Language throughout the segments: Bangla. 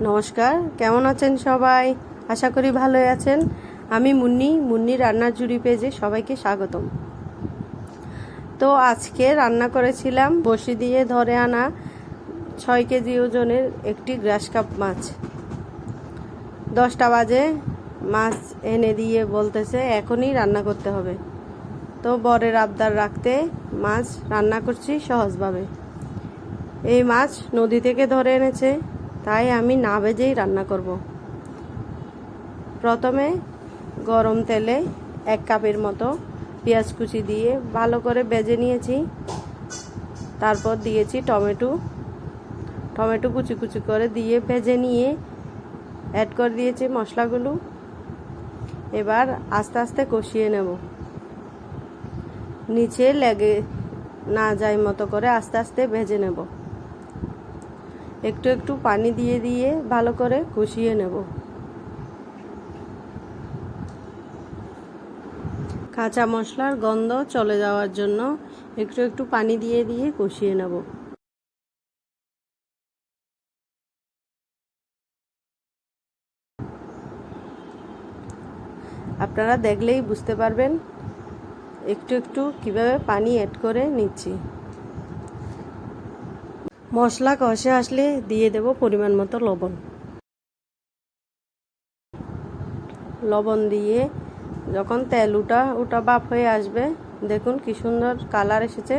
নমস্কার, কেমন আছেন সবাই? আশা করি ভালোই আছেন। আমি মুন্নি রান্নার জুড়ি পেজে সবাইকে স্বাগতম। তো আজকে রান্না করেছিলাম বড়শি দিয়ে ধরে আনা 6 কেজি ওজনের একটি গ্রাস কাপ মাছ। 10টা বাজে, মাছ এনে দিয়ে বলতেছে এখনই রান্না করতে হবে। তো বরের আবদার রাখতে মাছ রান্না করছি সহজভাবে। এই মাছ নদী থেকে ধরে এনেছে, তাই আমি না ভেজেই রান্না করব। প্রথমে গরম তেলে 1 কাপের মতো পেঁয়াজ কুচি দিয়ে ভালো করে ভেজে নিয়েছি। তারপর দিয়েছি টমেটো কুচি কুচি করে দিয়ে ভেজে নিয়ে অ্যাড করে দিয়েছি মশলাগুলো। এবার আস্তে আস্তে কষিয়ে নেব, নিচে লেগে না যায় মতো করে আস্তে আস্তে ভেজে নেব। একটু একটু পানি দিয়ে দিয়ে ভালো করে কষিয়ে নেব। কাঁচা মশলার গন্ধ চলে যাওয়ার জন্য একটু একটু পানি দিয়ে দিয়ে কষিয়ে নেব। আপনারা দেখলেই বুঝতে পারবেন একটু একটু কিভাবে পানি অ্যাড করে নিচ্ছি। মশলা কষে আসলে দিয়ে দেব পরিমাণ মতো লবণ দিয়ে যখন তেল উঠা ভাপ হয়ে আসবে, দেখুন কি সুন্দর কালার এসেছে।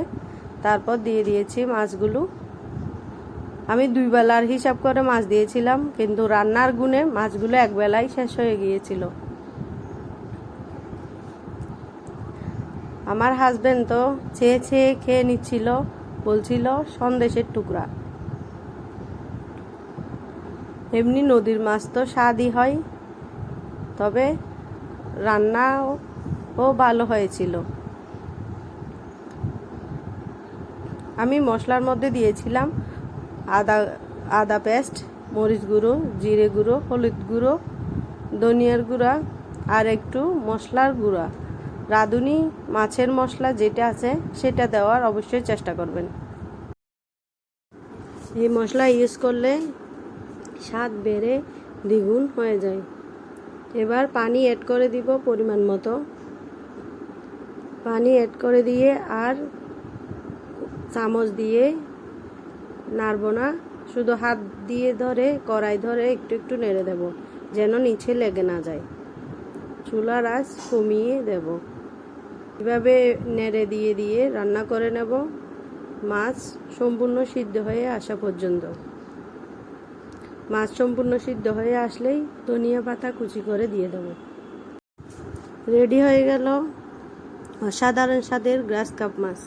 তারপর দিয়ে দিয়েছি মাছগুলো। আমি 2 বেলার হিসাব করে মাছ দিয়েছিলাম, কিন্তু রান্নার গুণে মাছগুলো 1 বেলায় শেষ হয়ে গিয়েছিল। আমার হাজবেন্ড তো চেয়ে চেয়ে খেয়ে নিচ্ছিল, বলছিল সন্দেশের টুকরা। এমনি নদীর মাছ তো স্বাদই হয়, তবে রান্নাও ভালো হয়েছিল। আমি মশলার মধ্যে দিয়েছিলাম আদা পেস্ট, মরিচ গুঁড়ো, জিরে গুঁড়ো, হলুদ গুঁড়ো, ধনিয়ার গুঁড়া আর একটু মশলার গুঁড়া। রাঁধুনি মাছের মশলা যেটা আছে সেটা দেওয়ার অবশ্যই চেষ্টা করবেন। এই মশলা ইউজ করলে স্বাদ বেড়ে দ্বিগুণ হয়ে যায়। এবার পানি অ্যাড করে দিব পরিমাণ মতো। পানি অ্যাড করে দিয়ে আর চামচ দিয়ে নাড়ব না, শুধু হাত দিয়ে ধরে কড়াই ধরে একটু একটু নেড়ে দেব, যেন নিচে লেগে না যায়। চুলার আঁচ কমিয়ে দেব। এভাবে নেড়ে দিয়ে দিয়ে রান্না করে নেব মাছ সম্পূর্ণ সিদ্ধ হয়ে আসা পর্যন্ত। মাছ সম্পূর্ণ সিদ্ধ হয়ে আসলেই ধনিয়া পাতা কুচি করে দিয়ে দেব। রেডি হয়ে গেল অসাধারণ স্বাদের গ্রাস কাপ মাছ।